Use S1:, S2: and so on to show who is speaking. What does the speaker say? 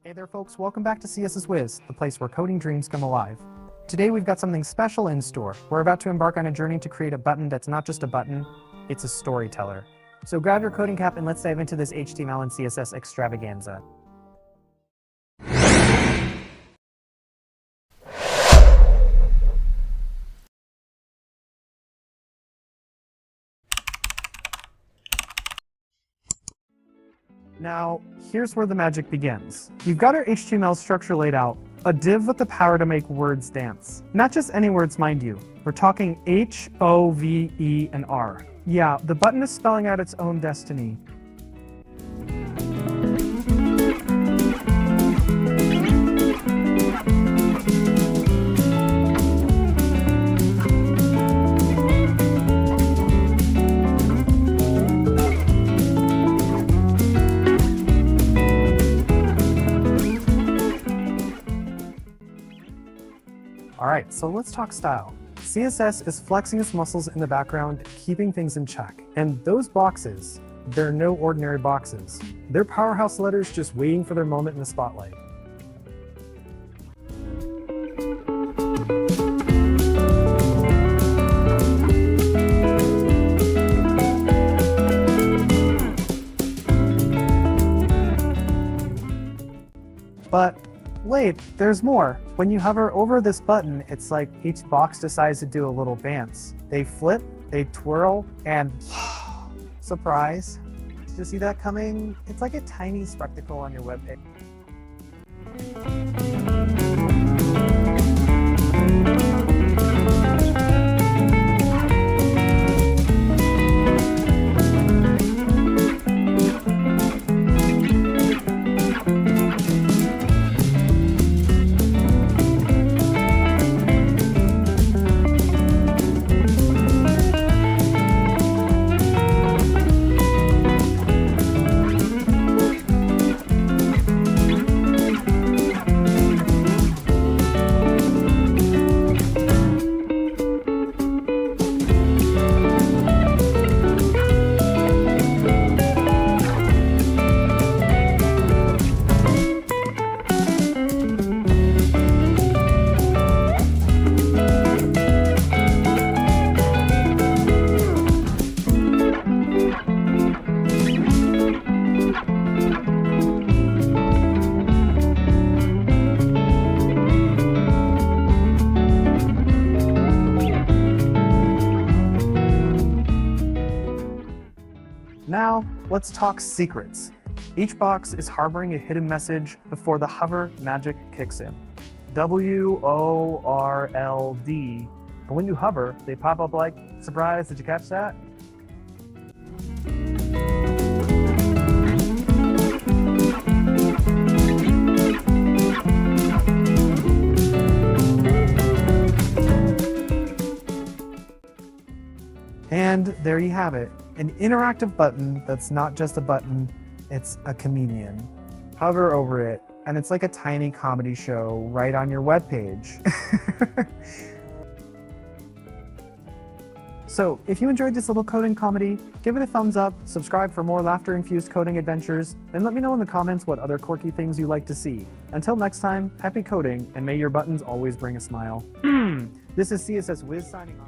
S1: Hey there folks, welcome back to CSSwhiz, the place where coding dreams come alive. Today we've got something special in store. We're about to embark on a journey to create a button that's not just a button, it's a storyteller. So grab your coding cap and let's dive into this HTML and CSS extravaganza. Now, here's where the magic begins. You've got our HTML structure laid out, a div with the power to make words dance. Not just any words, mind you. We're talking H, O, V, E, and R. Yeah, the button is spelling out its own destiny. Alright, so let's talk style. CSS is flexing its muscles in the background, keeping things in check. And those boxes, they're no ordinary boxes. They're powerhouse letters just waiting for their moment in the spotlight. But wait, there's more. When you hover over this button, it's like each box decides to do a little dance. They flip, they twirl, and surprise. Did you see that coming? It's like a tiny spectacle on your webpage. Now, let's talk secrets. Each box is harboring a hidden message before the hover magic kicks in. W-O-R-L-D. And when you hover, they pop up like, surprise, did you catch that? And there you have it. An interactive button that's not just a button, it's a comedian. Hover over it, and it's like a tiny comedy show right on your webpage. So, if you enjoyed this little coding comedy, give it a thumbs up, subscribe for more laughter-infused coding adventures, and let me know in the comments what other quirky things you'd like to see. Until next time, happy coding, and may your buttons always bring a smile. This is CSSwhiz signing off.